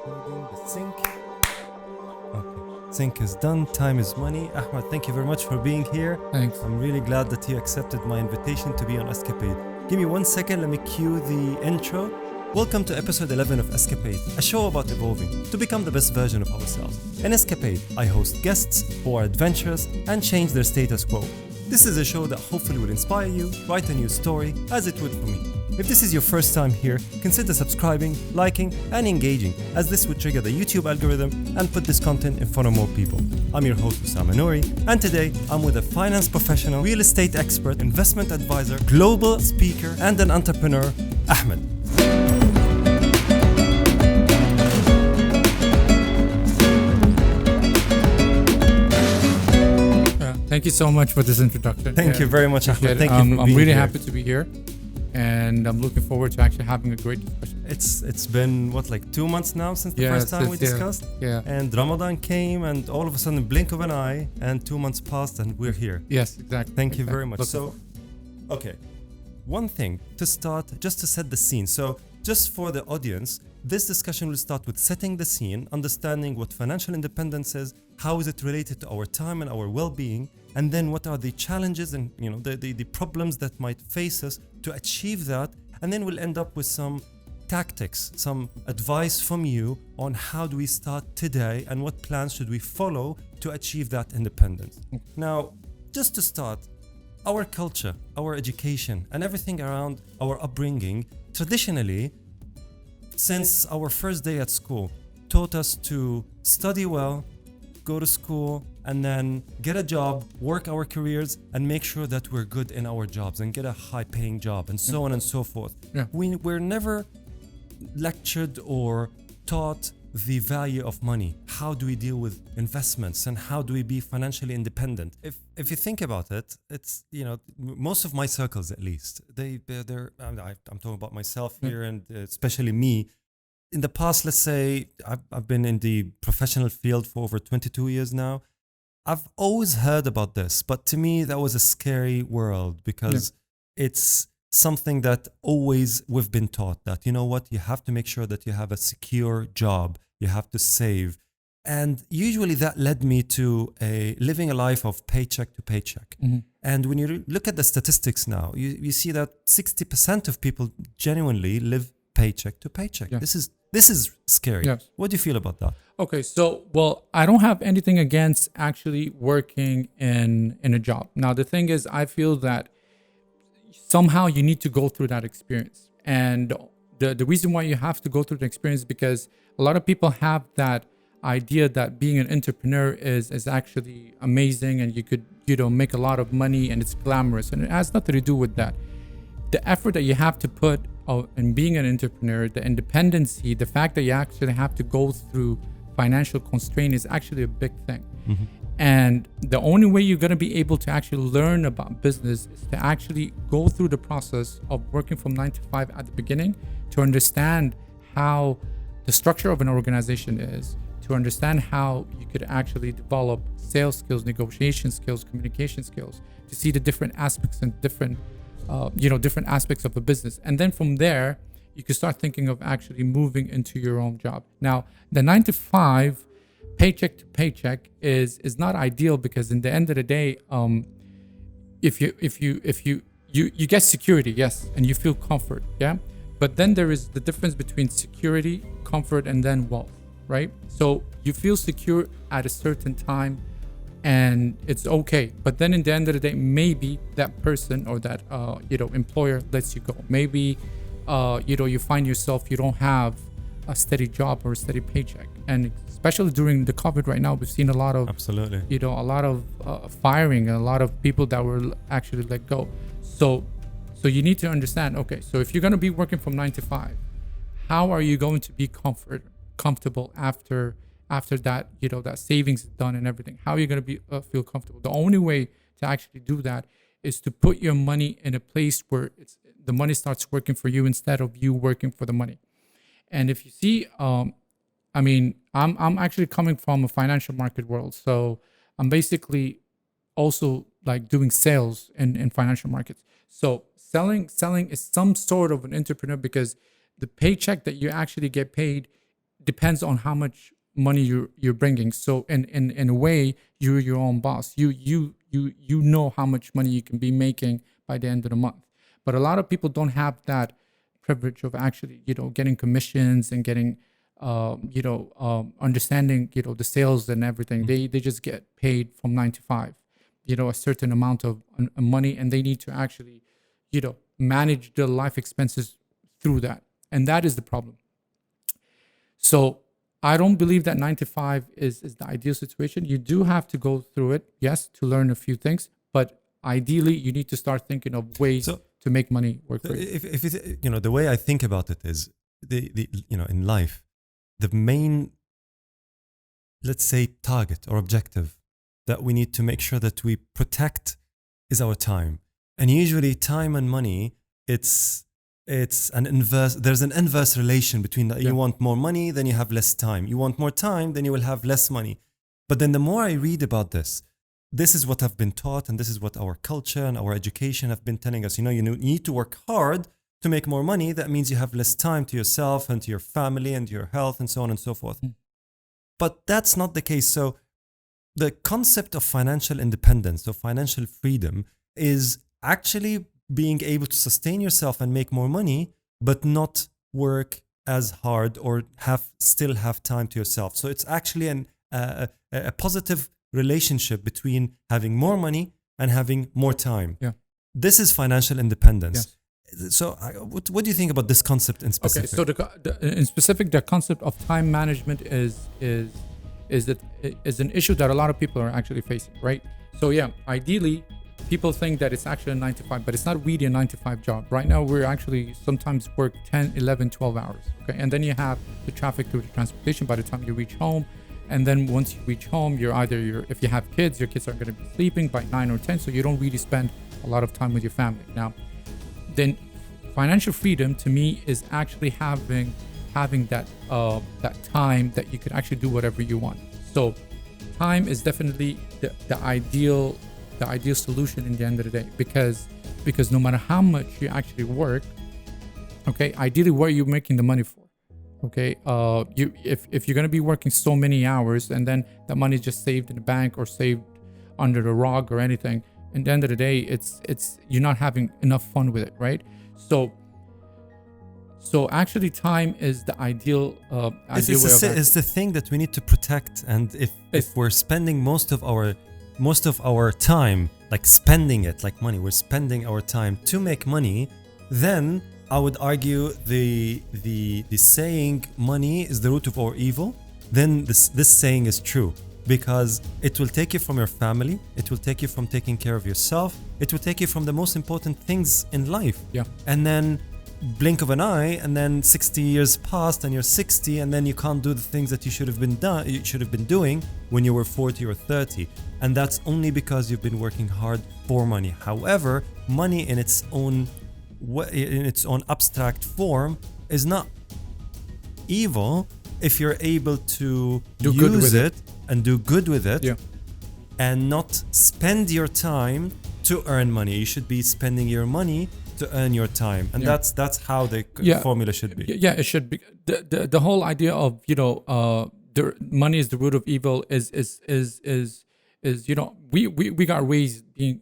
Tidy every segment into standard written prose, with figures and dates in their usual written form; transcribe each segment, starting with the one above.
The sync. Okay. Sync is done. Time is money. Ahmed, thank you very much for being here. Thanks. I'm really glad that you accepted my invitation to be on Escapade. Give me 1 second, let me cue the intro. Welcome to episode 11 of Escapade, a show about evolving to become the best version of ourselves. In Escapade, I host guests who are adventurous and change their status quo. This is a show that hopefully will inspire you, write a new story, as it would for me. If this is your first time here, consider subscribing, liking, and engaging, as this would trigger the YouTube algorithm and put this content in front of more people. I'm your host, Usama Nouri, and today I'm with a finance professional, real estate expert, investment advisor, global speaker, and an entrepreneur, Ahmed. Thank you so much for this introduction. Thank you very much, Ahmed. Thank you for I'm being really here. happy to be here, and I'm looking forward to actually having a great discussion. It's been like 2 months now since the first time we discussed. Yeah. And Ramadan came, and all of a sudden, blink of an eye, and 2 months passed, and we're here. Yes, exactly. Thank you very much. Looking So, forward. okay, one thing to start, just to set the scene. So, just for the audience, this discussion will start with setting the scene, understanding what financial independence is, how is it related to our time and our well-being, and then what are the challenges and the problems that might face us to achieve that, and then we'll end up with some tactics, some advice from you on how do we start today and what plans should we follow to achieve that independence. Now, just to start, our culture, our education, and everything around our upbringing, traditionally, since our first day at school, taught us to study well, go to school, and then get a job, work our careers, and make sure that we're good in our jobs and get a high-paying job, and so on and so forth. Yeah. We're never lectured or taught the value of money. How do we deal with investments, and how do we be financially independent? If you think about it, it's most of my circles, at least, I'm talking about myself here, and especially me. In the past, let's say I've been in the professional field for over 22 years now. I've always heard about this, but to me that was a scary world, because it's something that always we've been taught that, you know what, you have to make sure that you have a secure job, you have to save. And usually that led me to living a life of paycheck to paycheck. Mm-hmm. And when you look at the statistics now, you see that 60% of people genuinely live paycheck to paycheck. Yeah. This is scary. Yes. What do you feel about that? Okay, so I don't have anything against actually working in a job. Now the thing is, I feel that somehow you need to go through that experience, and the reason why you have to go through the experience is because a lot of people have that idea that being an entrepreneur is actually amazing, and you could make a lot of money, and it's glamorous, and it has nothing to do with that. The effort that you have to put in being an entrepreneur, the independency, the fact that you actually have to go through financial constraint is actually a big thing. Mm-hmm. And the only way you're going to be able to actually learn about business is to actually go through the process of working from 9 to 5 at the beginning, to understand how the structure of an organization is, to understand how you could actually develop sales skills, negotiation skills, communication skills, to see the different aspects and different aspects of a business. And then from there, you can start thinking of actually moving into your own job. Now, the 9 to 5 paycheck to paycheck is not ideal, because in the end of the day, if you get security, yes, and you feel comfort, yeah, but then there is the difference between security, comfort, and then wealth, right? So you feel secure at a certain time, and it's okay, but then in the end of the day, maybe that person or that employer lets you go. Maybe you find yourself, you don't have a steady job or a steady paycheck, and especially during the COVID right now, we've seen a lot of a lot of firing, and a lot of people that were actually let go. So you need to understand, okay, so if you're going to be working from 9 to 5, how are you going to be comfortable after that, that savings is done and everything? How are you going to be feel comfortable? The only way to actually do that is to put your money in a place where the money starts working for you instead of you working for the money. And if you see, I'm actually coming from a financial market world, so I'm basically also like doing sales in financial markets. So selling is some sort of an entrepreneur, because the paycheck that you actually get paid depends on how much money you're bringing. So in a way, you're your own boss. You know how much money you can be making by the end of the month. But a lot of people don't have that privilege of actually, getting commissions and getting, understanding, the sales and everything. They just get paid from 9 to 5, a certain amount of money, and they need to actually, manage their life expenses through that. And that is the problem. So I don't believe that 9 to 5 is the ideal situation. You do have to go through it, yes, to learn a few things, but ideally you need to start thinking of ways to make money work for you. If it, the way I think about it is the in life, the main, let's say, target or objective that we need to make sure that we protect is our time. And usually time and money, it's an inverse, there's an inverse relation between that. You want more money, then you have less time. You want more time, then you will have less money. But then the more I read about this is what I've been taught, and this is what our culture and our education have been telling us. You need to work hard to make more money. That means you have less time to yourself and to your family and to your health and so on and so forth. But that's not the case. So the concept of financial independence or financial freedom is actually being able to sustain yourself and make more money, but not work as hard or still have time to yourself. So it's actually a positive relationship between having more money and having more time. Yeah. This is financial independence. Yes. So what do you think about this concept in specific? Okay, so in specific, the concept of time management is an issue that a lot of people are actually facing, right? So yeah, ideally, people think that it's actually a 9 to 5, but it's not really a 9 to 5 job. Right now, we're actually sometimes work 10, 11, 12 hours. Okay. And then you have the traffic through the transportation by the time you reach home. And then once you reach home, if you have kids, your kids are going to be sleeping by 9 or 10. So you don't really spend a lot of time with your family. Now, then financial freedom to me is actually having that time that you could actually do whatever you want. So time is definitely the ideal solution in the end of the day, because no matter how much you actually work, okay, ideally what are you making the money for? Okay, if you're going to be working so many hours and then that money is just saved in the bank or saved under the rug or anything, at the end of the day, it's you're not having enough fun with it, right? So actually, time is the ideal way of it's the thing that we need to protect. And if we're spending most of our time, like spending it like money, we're spending our time to make money, then I would argue the saying money is the root of all evil, then this saying is true, because it will take you from your family, it will take you from taking care of yourself, it will take you from the most important things in life. Yeah. And then blink of an eye, and then 60 years passed and you're 60, and then you can't do the things that you should have been doing when you were 40 or 30. And that's only because you've been working hard for money. However, money in its own abstract form is not evil if you're able to use it and do good with it, yeah, and not spend your time to earn money. You should be spending your money to earn your time, and that's how the formula should be. Yeah, it should be. The whole idea of the money is the root of evil is we got raised being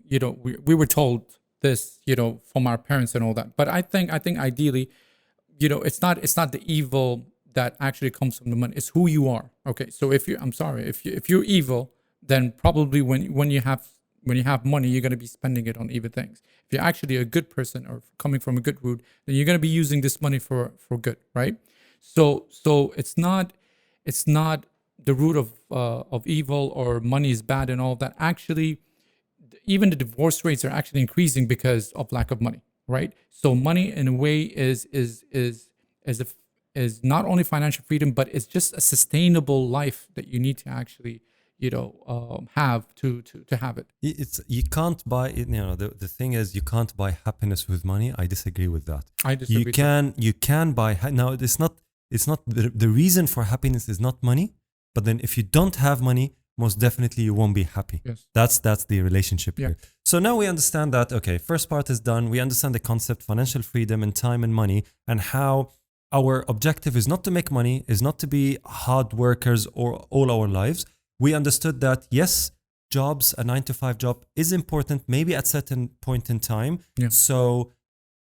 we were told this from our parents and all that. But I think ideally it's not the evil that actually comes from the money. It's who you are. Okay, so if you're evil, then probably when you have money, you're going to be spending it on evil things. If you're actually a good person or coming from a good root, then you're going to be using this money for good, right? So it's not the root of evil or money is bad and all that. Actually, even the divorce rates are actually increasing because of lack of money, right? So money in a way is not only financial freedom, but it's just a sustainable life that you need to actually have to have it. You can't buy it. The thing is, you can't buy happiness with money. I disagree with that. I disagree. You can buy now. It's not the reason for happiness is not money, but then if you don't have money, most definitely you won't be happy. Yes. That's the relationship here. So now we understand that, okay, first part is done. We understand the concept, financial freedom and time and money, and how our objective is not to make money, is not to be hard workers or all our lives. We understood that yes, jobs, a 9 to 5 job is important, maybe at certain point in time. Yeah. So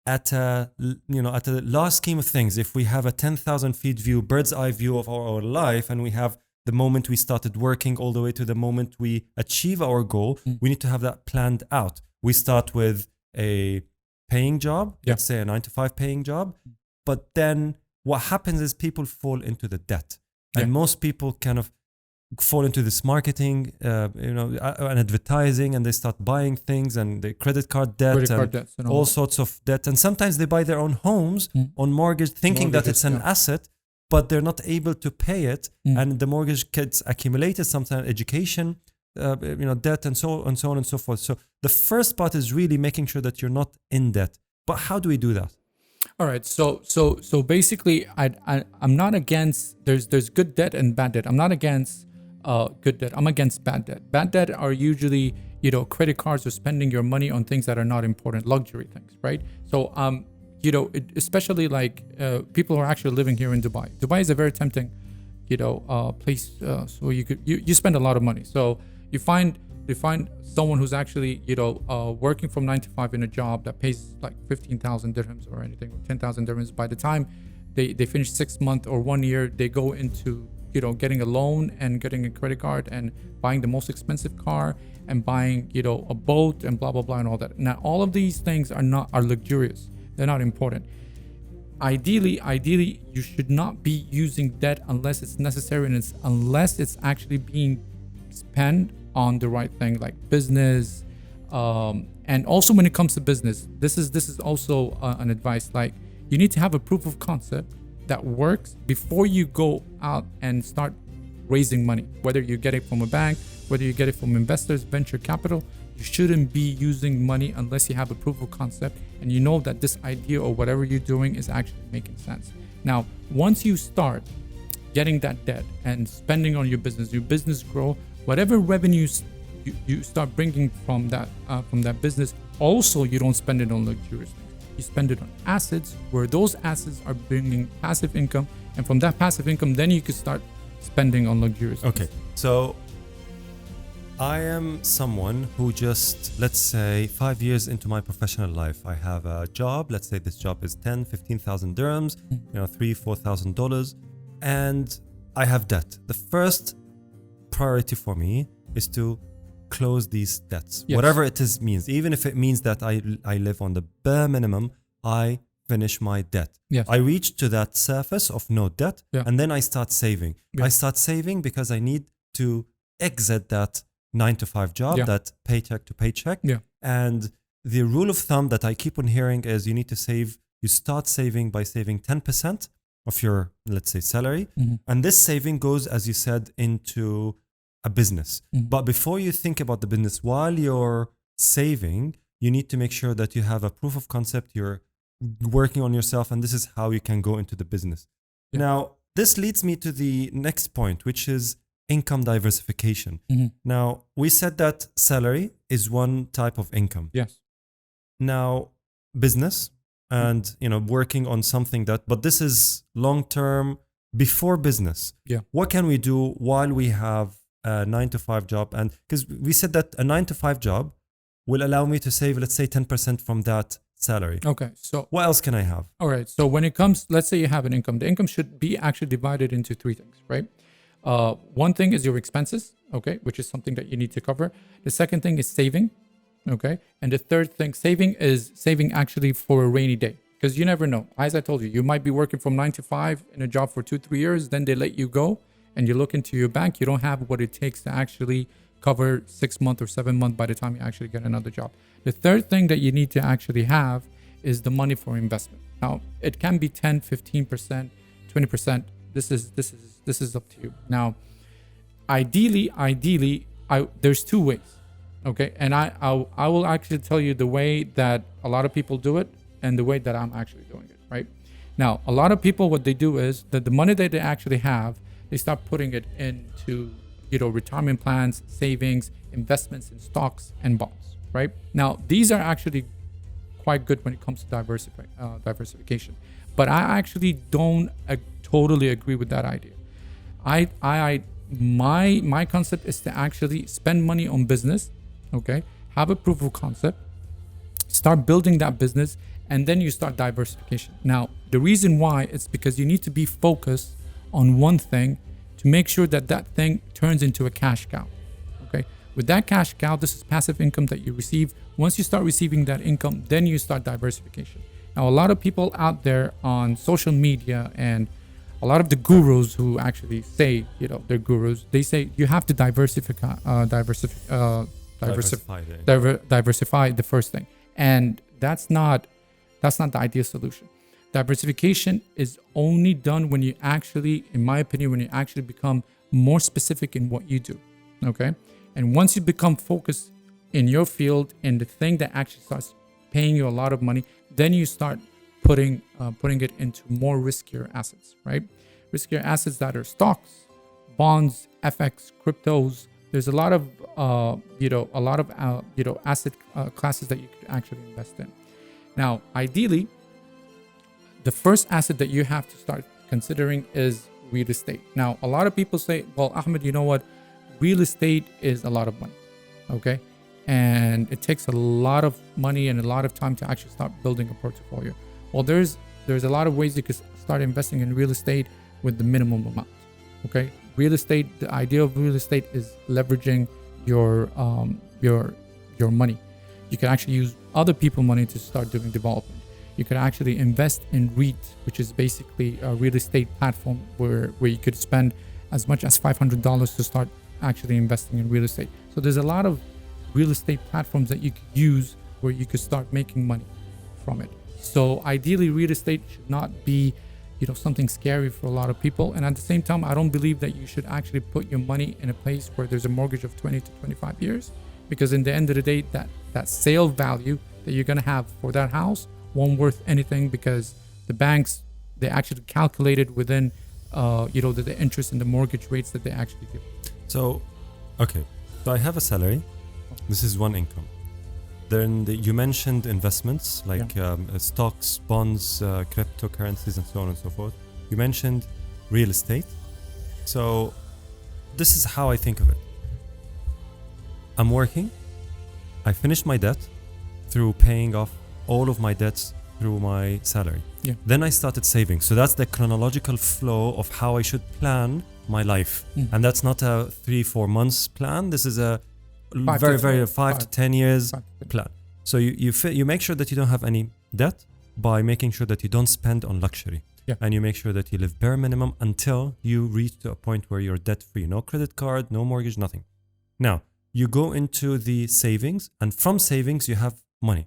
at a large scheme of things, if we have a 10,000 feet view, bird's eye view of our life, and we have the moment we started working all the way to the moment we achieve our goal, we need to have that planned out. We start with a paying job, let's say a 9 to 5 paying job. But then what happens is people fall into the debt. And most people kind of fall into this marketing, and advertising, and they start buying things, and the credit card debt, and all sorts of debt. And sometimes they buy their own homes on mortgage, thinking that it's an asset, but they're not able to pay it. And the mortgage gets accumulated, sometimes education, debt, and so on and so forth. So the first part is really making sure that you're not in debt. But how do we do that? All right. So basically, I'm not against. There's good debt and bad debt. I'm not against good debt. I'm against bad debt. Bad debt are usually credit cards or spending your money on things that are not important, luxury things, right? So especially like people who are actually living here in Dubai. Dubai is a very tempting place. So you spend a lot of money. So you find someone who's actually working from 9 to 5 in a job that pays like 15,000 dirhams or anything, or 10,000 dirhams. By the time they finish 6 months or 1 year, they go into getting a loan and getting a credit card and buying the most expensive car and buying a boat and blah blah blah and all that. Now all of these things are luxurious. They're not important. Ideally you should not be using debt unless it's necessary, and unless it's actually being spent on the right thing, like business. And also when it comes to business, this is also an advice. Like, you need to have a proof of concept that works before you go out and start raising money. Whether you get it from a bank, whether you get it from investors, venture capital, you shouldn't be using money unless you have a proof of concept and you know that this idea or whatever you're doing is actually making sense. Now, once you start getting that debt and spending on your business grow, whatever revenues you start bringing from that business, also you don't spend it on luxurious things. You spend it on assets, where those assets are bringing passive income, and from that passive income, then you could start spending on luxurious things. Okay, so I am someone who just, let's say, 5 years into my professional life, I have a job. Let's say this job is 10,000-15,000 dirhams, $3,000-$4,000, and I have debt. The first priority for me is to close these debts, whatever it is means. Even if it means that I live on the bare minimum, I finish my debt. I reach to that surface of no debt, and then I start saving. I start saving because I need to exit that 9 to 5 job, that paycheck to paycheck. And the rule of thumb that I keep on hearing is you need to save. You start saving by saving 10% of your, let's say, salary, and this saving goes, as you said, into a business. But before you think about the business, while you're saving, you need to make sure that you have a proof of concept, you're working on yourself, and this is how you can go into the business. Now, this leads me to the next point, which is income diversification. Now, we said that salary is one type of income. Now, business and working on something but this is long term before business. What can we do while we have a 9 to 5 job? And because we said that a 9 to 5 job will allow me to save, let's say, 10% from that salary. Okay, so what else can I have? All right, so when it comes, let's say you have an income, the income should be actually divided into 3 things, right? One thing is your expenses, okay, which is something that you need to cover. The second thing is saving, okay? And the third thing, saving actually for a rainy day, because you never know. As I told you, you might be working from 9 to 5 in a job for 2-3 years, then they let you go, and you look into your bank, you don't have what it takes to actually cover 6 months or 7 months by the time you actually get another job. The third thing that you need to actually have is the money for investment. Now, it can be 10, 15%, 20%. This is up to you. Now, ideally, there's 2 ways, okay? And I will actually tell you the way that a lot of people do it and the way that I'm actually doing it, right? Now, a lot of people, what they do is that the money that they actually have, they start putting it into, retirement plans, savings, investments in stocks and bonds, right? Now, these are actually quite good when it comes to diversification. But I actually don't totally agree with that idea. My concept is to actually spend money on business, okay? Have a proof of concept, start building that business, and then you start diversification. Now, the reason why is because you need to be focused on one thing to make sure that that thing turns into a cash cow, okay? With that cash cow, this is passive income that you receive. Once you start receiving that income, then you start diversification. Now, a lot of people out there on social media and a lot of the gurus who actually say, they're gurus, they say you have to diversify the first thing. And that's not the ideal solution. Diversification is only done when you actually, in my opinion, when you actually become more specific in what you do, okay? And once you become focused in your field and the thing that actually starts paying you a lot of money, then you start putting it into more riskier assets, right? Riskier assets that are stocks, bonds, FX, cryptos. There's a lot of asset classes that you could actually invest in. Now, ideally, the first asset that you have to start considering is real estate. Now, a lot of people say, well, Ahmed, you know what? Real estate is a lot of money, okay? And it takes a lot of money and a lot of time to actually start building a portfolio. Well, there's a lot of ways you could start investing in real estate with the minimum amount, okay? Real estate, the idea of real estate is leveraging your money. You can actually use other people's money to start doing development. You could actually invest in REIT, which is basically a real estate platform where you could spend as much as $500 to start actually investing in real estate. So there's a lot of real estate platforms that you could use where you could start making money from it. So ideally, real estate should not be, something scary for a lot of people. And at the same time, I don't believe that you should actually put your money in a place where there's a mortgage of 20 to 25 years, because in the end of the day, that sale value that you're going to have for that house won't worth anything, because the banks, they actually calculated within, the interest and the mortgage rates that they actually give. So, okay. So I have a salary. This is one income. Then you mentioned investments like stocks, bonds, cryptocurrencies, and so on and so forth. You mentioned real estate. So this is how I think of it. I'm working. I finished my debt through paying off all of my debts through my salary. Yeah. Then I started saving. So that's the chronological flow of how I should plan my life. And that's not a 3-4 months plan. This is a very 5 to 10 years plan. So you make sure that you don't have any debt by making sure that you don't spend on luxury. Yeah. And you make sure that you live bare minimum until you reach to a point where you're debt free. No credit card, no mortgage, nothing. Now, you go into the savings, and from savings you have money.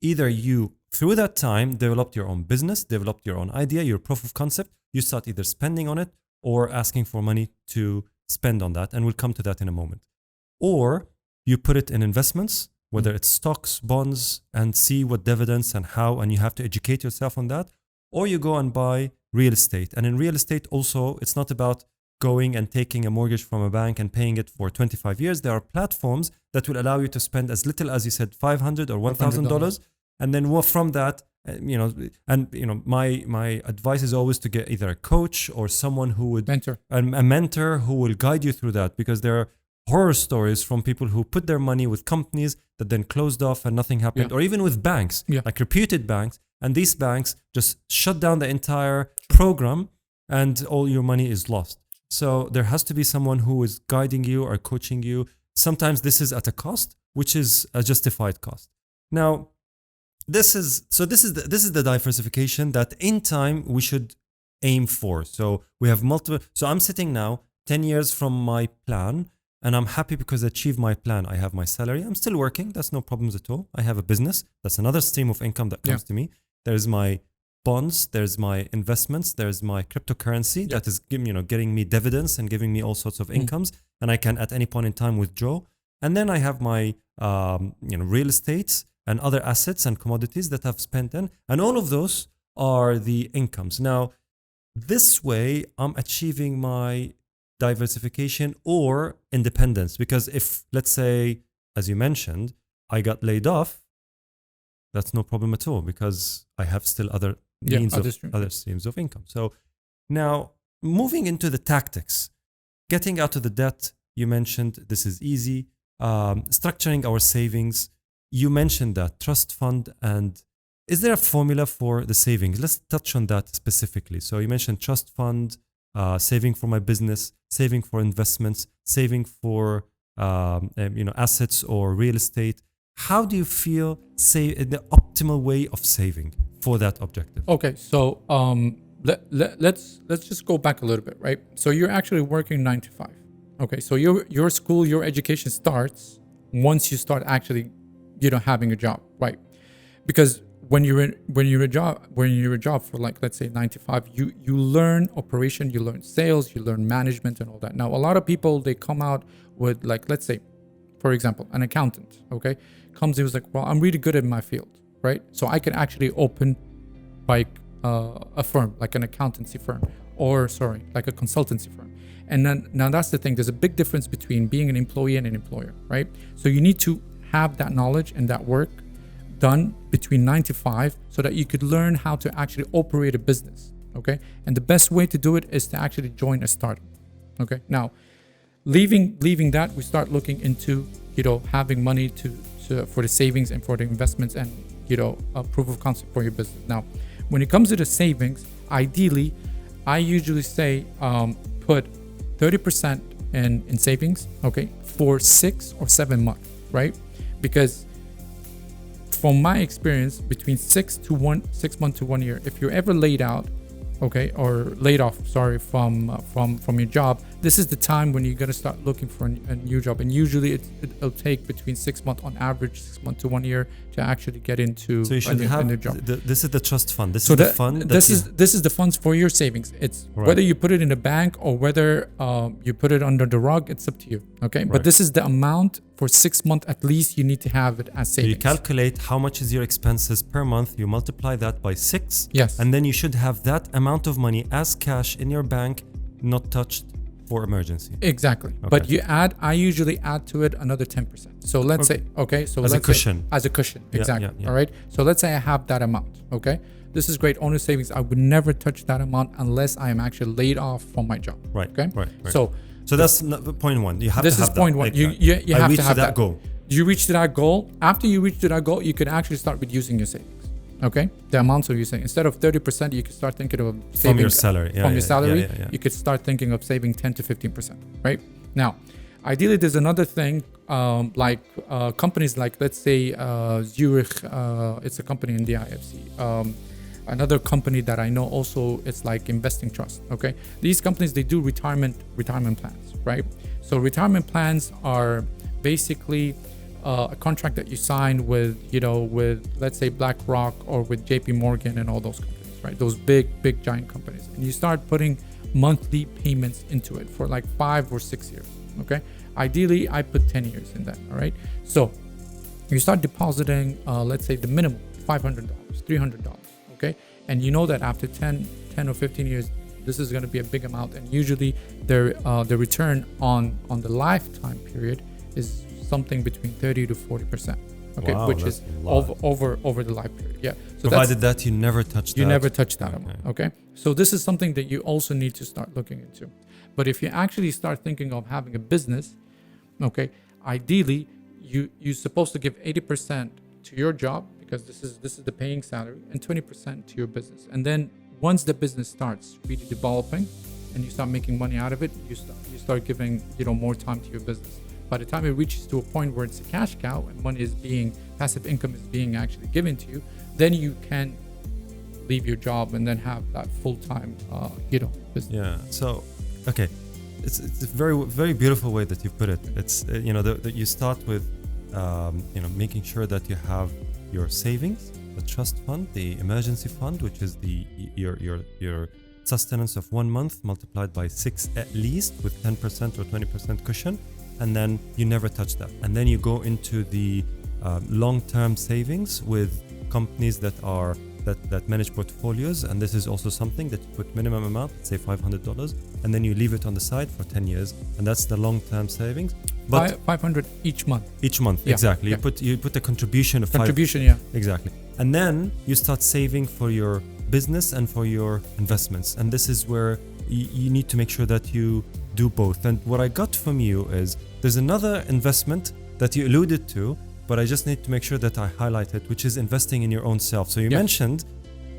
Either you, through that time, developed your own business, developed your own idea, your proof of concept, you start either spending on it or asking for money to spend on that. And we'll come to that in a moment. Or you put it in investments, whether it's stocks, bonds, and see what dividends and how, and you have to educate yourself on that. Or you go and buy real estate. And in real estate also, it's not about going and taking a mortgage from a bank and paying it for 25 years. There are platforms that will allow you to spend as little as you said, $500 or $1,000. And then from that, my advice is always to get either a coach or someone who would a mentor who will guide you through that, because there are horror stories from people who put their money with companies that then closed off and nothing happened, or even with banks, like reputed banks, and these banks just shut down the entire program and all your money is lost. So there has to be someone who is guiding you or coaching you. Sometimes this is at a cost, which is a justified cost. Now, this is the diversification that in time we should aim for. So we have multiple. So I'm sitting now 10 years from my plan, and I'm happy because I achieved my plan. I have my salary. I'm still working. That's no problems at all. I have a business. That's another stream of income that comes to me. There's my bonds. There's my investments. There's my cryptocurrency that is getting me dividends and giving me all sorts of incomes, and I can at any point in time withdraw. And then I have my real estate and other assets and commodities that I've spent in, and all of those are the incomes. Now, this way I'm achieving my diversification or independence, because if, let's say, as you mentioned, I got laid off, that's no problem at all because I have still other means of other streams of income. So now moving into the tactics, getting out of the debt, you mentioned this is easy. Structuring our savings, you mentioned that trust fund, and is there a formula for the savings? Let's touch on that specifically. So you mentioned trust fund, saving for my business, saving for investments, saving for assets or real estate. How do you feel the optimal way of saving for that objective? Okay, so let's just go back a little bit, right? So you're actually working 9 to 5. Okay, so your school, your education starts once you start actually, having a job, right? Because when you're a job for like, let's say 9 to 5, you learn operation, you learn sales, you learn management and all that. Now a lot of people, they come out with, like, let's say, for example, an accountant, okay, comes in, was like, well, I'm really good at my field, right? So I can actually open like a firm, like an accountancy firm, like a consultancy firm. And then now that's the thing. There's a big difference between being an employee and an employer, right? So you need to have that knowledge and that work done between 9 to 5 so that you could learn how to actually operate a business, okay? And the best way to do it is to actually join a startup, okay? Now, leaving that, we start looking into, having money for the savings and for the investments and, a proof of concept for your business. Now, when it comes to the savings, ideally, I usually say put 30% in savings, okay, for 6 or 7 months, right? Because from my experience, between 6 months to 1 year, if you're ever laid out, okay, or laid off, sorry, from your job, this is the time when you're gonna start looking for a new job. And usually it'll take between 6 months on average, 6 months to 1 year to actually get into a new job. This is the trust fund. This is the funds for your savings. It's right. Whether you put it in a bank or whether you put it under the rug, it's up to you. Okay, right. But this is the amount for 6 months at least. You need to have it as savings. So you calculate how much is your expenses per month. You multiply that by 6. Yes. And then you should have that amount of money as cash in your bank, not touched for emergency. Exactly. Okay. But I usually add to it another 10%. So let's say, okay, so as a cushion. As a cushion, exactly. Yeah. All right. So let's say I have that amount. Okay. This is great. Owner savings. I would never touch that amount unless I am actually laid off from my job. Right. Okay. Right. So that's point one. You have this to have is point that. one. Like you have to have that goal. You reach to that goal. After you reach to that goal, you can actually start reducing your savings. Okay, the amounts of you saying, instead of 30%, you can start thinking of saving from your salary. You could start thinking of saving 10 to 15%. Right now, ideally, there's another thing like companies like, let's say Zurich. It's a company in the IFC. Another company that I know also, it's like Investing Trust. Okay, these companies, they do retirement plans, right? So retirement plans are basically a contract that you sign with let's say BlackRock or with JP Morgan and all those companies, right? Those big giant companies, and you start putting monthly payments into it for like 5 or 6 years. Okay, ideally I put 10 years in that. All right, so you start depositing let's say the minimum $500, $300. Okay, and you know that after 10 or 15 years, this is going to be a big amount, and usually the return on the lifetime period is something between 30 to 40%. Okay, wow, which is over the life period. Yeah. So provided that you never touch that. You never touch that amount. Okay. So this is something that you also need to start looking into. But if you actually start thinking of having a business, okay, ideally you're supposed to give 80% to your job, because this is the paying salary, and 20% to your business. And then once the business starts really developing and you start making money out of it, you start giving more time to your business. By the time it reaches to a point where it's a cash cow and passive income is being actually given to you, then you can leave your job and then have that full-time, business. Yeah. So, okay, it's a very, very beautiful way that you put it. It's that you start with, making sure that you have your savings, the trust fund, the emergency fund, which is your sustenance of 1 month multiplied by 6 at least, with 10% or 20% cushion. And then you never touch that. And then you go into the long-term savings with companies that manage portfolios. And this is also something that you put minimum amount, say $500, and then you leave it on the side for 10 years. And that's the long-term savings. But 500 each month. each month, Yeah, exactly. yeah. You put a contribution of Contribution, yeah. exactly. And then you start saving for your business and for your investments. And this is where you need to make sure that you do both. And what I got from you is there's another investment that you alluded to, but I just need to make sure that I highlight it, which is investing in your own self. So you mentioned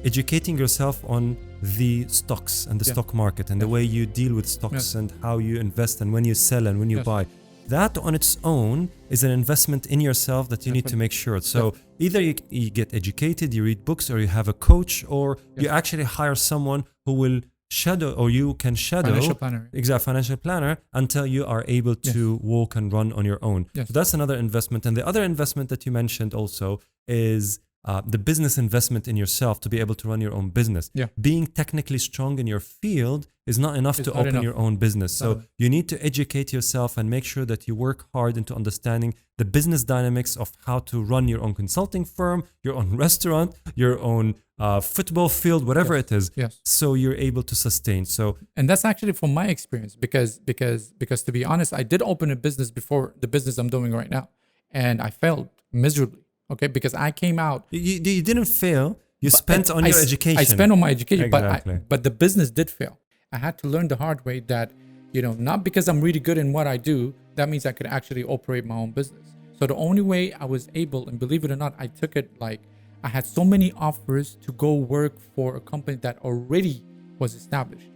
educating yourself on the stocks and the stock market and the way you deal with stocks and how you invest and when you sell and when you buy. That on its own is an investment in yourself that you need to make sure. So either you get educated, you read books, or you have a coach, or you actually hire someone who will shadow, or you can shadow Financial planner. exact financial planner until you are able to walk and run on your own. So that's another investment. And the other investment that you mentioned also is the business investment in yourself to be able to run your own business. Being technically strong in your field is not enough to open your own business. So you need to educate yourself and make sure that you work hard into understanding the business dynamics of how to run your own consulting firm, your own restaurant, your own football field, whatever it is. So you're able to sustain. So, and that's actually from my experience, because to be honest, I did open a business before the business I'm doing right now, and I failed miserably. Okay, because I came out. You didn't fail. You spent on your education. I spent on my education, exactly. but the business did fail. I had to learn the hard way that, not because I'm really good in what I do, that means I could actually operate my own business. So the only way I was able, and believe it or not, I took it like I had so many offers to go work for a company that already was established.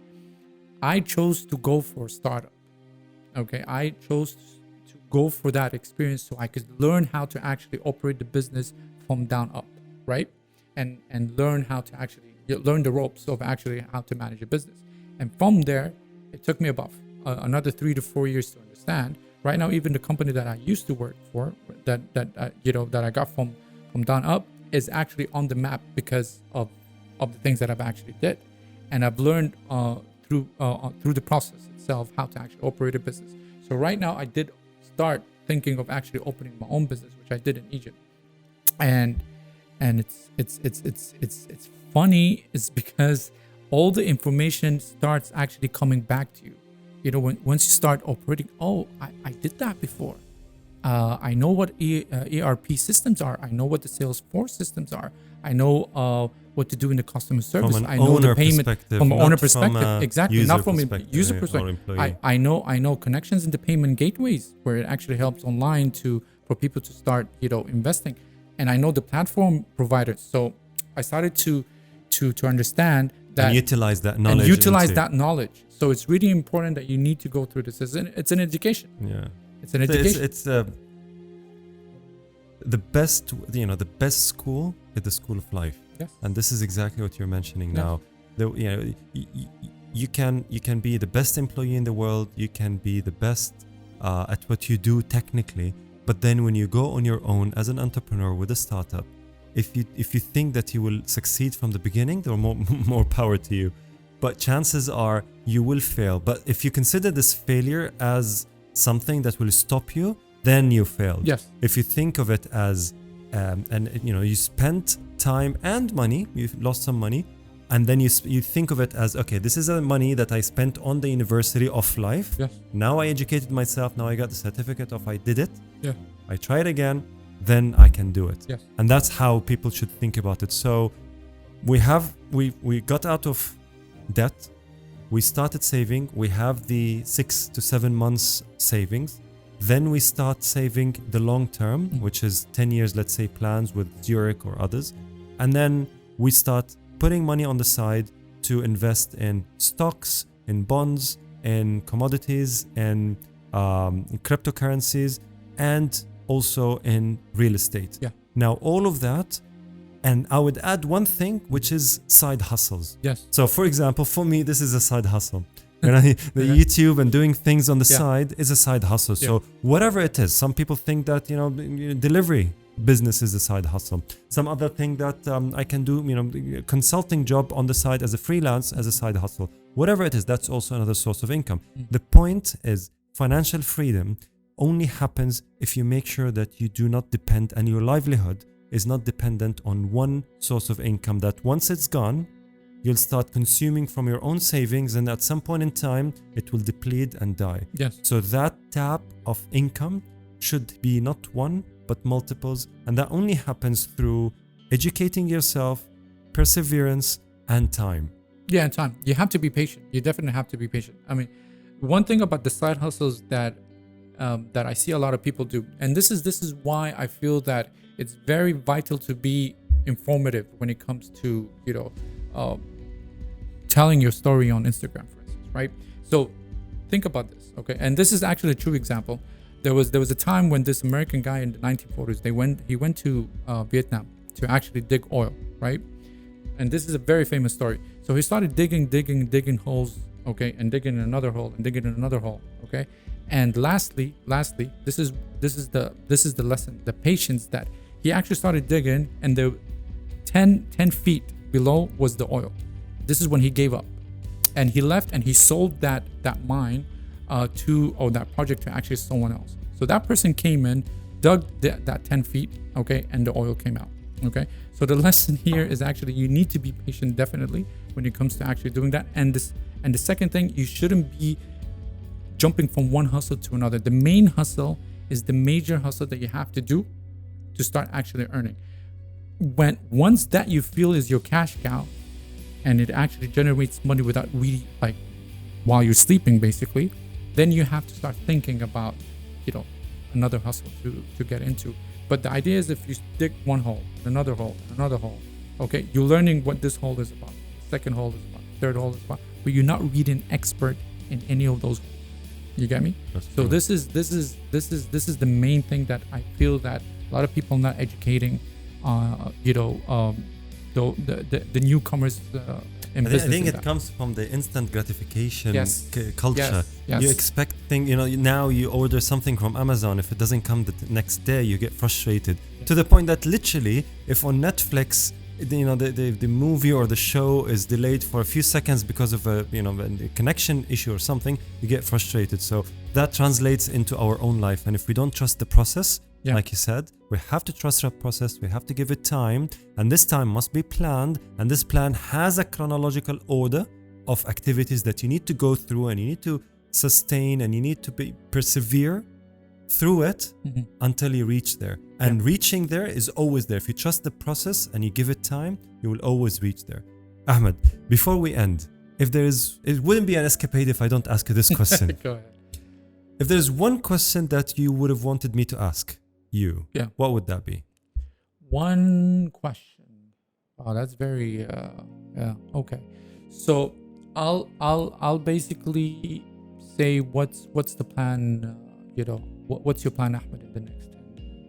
I chose to go for a startup. Okay, I chose to go for that experience so I could learn how to actually operate the business from down up, right? And learn how to actually learn the ropes of actually how to manage a business. And from there, it took me about another 3 to 4 years to understand. Right now, even the company that I used to work for, that I got from down up, is actually on the map because of the things that I've actually did, and I've learned through the process itself how to actually operate a business. So right now, I did start thinking of actually opening my own business, which I did in Egypt, and it's funny is because all the information starts actually coming back to you. Once you start operating, I did that before. I know what ERP systems are. I know what the Salesforce systems are. I know what to do in the customer service. I know the payment from an owner perspective. Exactly, not from a user perspective. I know connections in the payment gateways where it actually helps online for people to start investing, and I know the platform providers. So I started to understand that and utilize that knowledge. So it's really important that you need to go through this. It's an education. Yeah. It's an education. It's the best, the best school is the school of life. Yes. And this is exactly what you're mentioning now. You can be the best employee in the world. You can be the best at what you do technically. But then when you go on your own as an entrepreneur with a startup, if you think that you will succeed from the beginning, there are more power to you. But chances are you will fail. But if you consider this failure as something that will stop you, then you failed. Yes. If you think of it as, you spent time and money, you've lost some money, and then you think of it as, okay, this is money that I spent on the University of Life. Yes. Now I educated myself. Now I got the certificate of I did it. Yeah. I try it again, then I can do it. Yes. And that's how people should think about it. So we got out of debt. We started saving. We have the 6 to 7 months savings. Then we start saving the long term, which is 10 years, let's say, plans with Zurich or others. And then we start putting money on the side to invest in stocks, in bonds, in commodities, in cryptocurrencies, and also in real estate. Yeah. Now, all of that, and I would add one thing, which is side hustles. Yes. So, for example, for me, this is a side hustle. The YouTube and doing things on the side is a side hustle. So whatever it is, some people think that, delivery business is a side hustle. Some other thing that I can do, consulting job on the side as a freelance, as a side hustle. Whatever it is, that's also another source of income. The point is financial freedom only happens if you make sure that you do not depend, and your livelihood is not dependent on one source of income, that once it's gone, you'll start consuming from your own savings, and at some point in time, it will deplete and die. Yes. So that tap of income should be not one, but multiples. And that only happens through educating yourself, perseverance, and time. Yeah, and time. You have to be patient. You definitely have to be patient. I mean, one thing about the side hustles that I see a lot of people do, and this is why I feel that it's very vital to be informative when it comes to telling your story on Instagram, for instance, right? So think about this, okay? And this is actually a true example. There was a time when this American guy in the 1940s, he went to Vietnam to actually dig oil, right? And this is a very famous story. So he started digging holes, okay, and digging another hole and digging another hole, okay. And lastly, this is the lesson, the patience, that he actually started digging, and the 10 feet below was the oil. This is when he gave up, and he left and he sold that mine that project to actually someone else. So that person came in, dug that 10 feet, okay, and the oil came out. Okay, so the lesson here is actually you need to be patient, definitely, when it comes to actually doing that. And the second thing, you shouldn't be jumping from one hustle to another. The main hustle is the major hustle that you have to do to start actually earning. Once that you feel is your cash cow, and it actually generates money without really, like, while you're sleeping, basically, then you have to start thinking about, another hustle to get into. But the idea is, if you dig one hole, another hole, okay, you're learning what this hole is about, the second hole is about, the third hole is about, but you're not really an expert in any of those holes. You get me? That's so true. this is the main thing that I feel that a lot of people are not educating, the newcomers in business. I think it comes from the instant gratification culture. Yes. You expect things, now you order something from Amazon. If it doesn't come the next day, you get frustrated to the point that literally, if on Netflix, the movie or the show is delayed for a few seconds because of a connection issue or something, you get frustrated. So that translates into our own life. And if we don't trust the process, like you said, we have to trust our process. We have to give it time, and this time must be planned. And this plan has a chronological order of activities that you need to go through, and you need to sustain, and you need to persevere through it until you reach there. And reaching there is always there. If you trust the process and you give it time, you will always reach there. Ahmed, before we end, it wouldn't be an escapade if I don't ask you this question. Go ahead. If there's one question that you would have wanted me to ask you, what would that be? One question. Oh, that's very okay. So I'll basically say what's the plan, what's your plan, Ahmed, in the next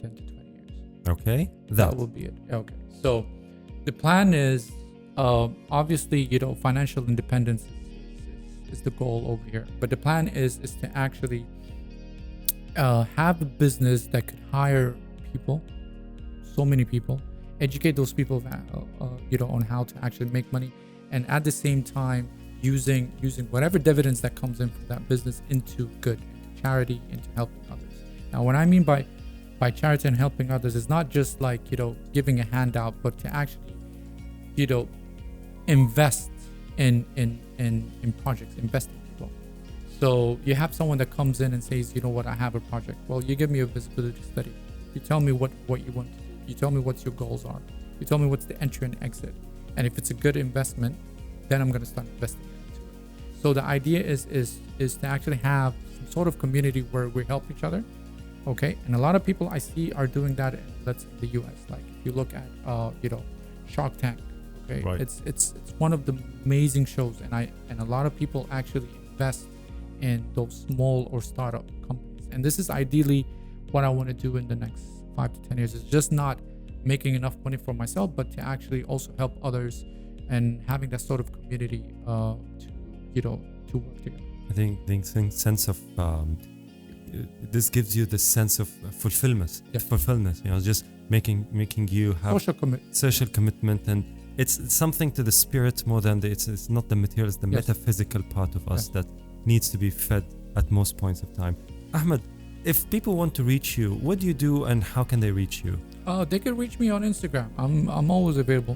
10 to 20 years? Okay, that will be it. Okay, so the plan is obviously, financial independence is the goal over here, but the plan is to actually have a business that could hire people, so many people, educate those people on how to actually make money, and at the same time using whatever dividends that comes in from that business into good, into charity, into helping others. Now, what I mean by charity and helping others is not just like giving a handout, but to actually invest in projects, invest in people. So you have someone that comes in and says, I have a project. Well, you give me a visibility study. You tell me what you want to do. You tell me what your goals are. You tell me what's the entry and exit. And if it's a good investment, then I'm going to start investing into it. So the idea is to actually have some sort of community where we help each other. Okay. And a lot of people I see are doing that in the US. Like if you look at Shark Tank. Okay. Right. It's one of the amazing shows, and a lot of people actually invest in those small or startup companies. And this is ideally what I want to do in the next 5 to 10 years. It's just not making enough money for myself, but to actually also help others and having that sort of community to work together. I think the sense of this gives you the sense of fulfillment. Just making you have social commitment, and it's something to the spirit more than it's not the material, it's the metaphysical part of us that needs to be fed at most points of time. Ahmed, if people want to reach you, what do you do and how can they reach you? They can reach me on Instagram. I'm always available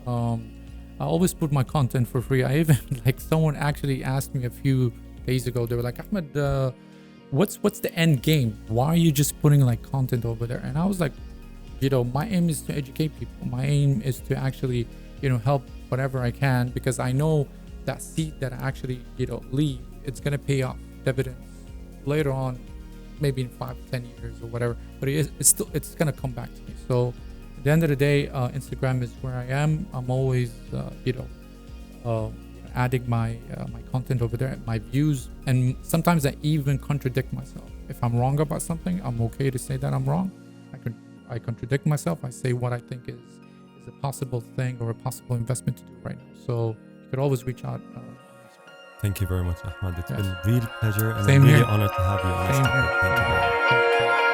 on Instagram. I always put my content for free. I even like someone actually asked me a few days ago. They were like, Ahmed, what's the end game? Why are you just putting like content over there? And I was like, my aim is to educate people. My aim is to actually, help whatever I can, because I know that seed that I actually, leave, it's gonna pay off dividends later on, maybe in 5-10 years or whatever. But it's gonna come back to me. So at the end of the day, Instagram is where I am. I'm always, adding my content over there, my views, and sometimes I even contradict myself. If I'm wrong about something, I'm okay to say that I'm wrong. I contradict myself. I say what I think is a possible thing or a possible investment to do right now. So you could always reach out. Thank you very much, Ahmed. It's been a real pleasure, and Same I'm really here. honored to have you on Same Escapade. here. Thank you very much. Thank you.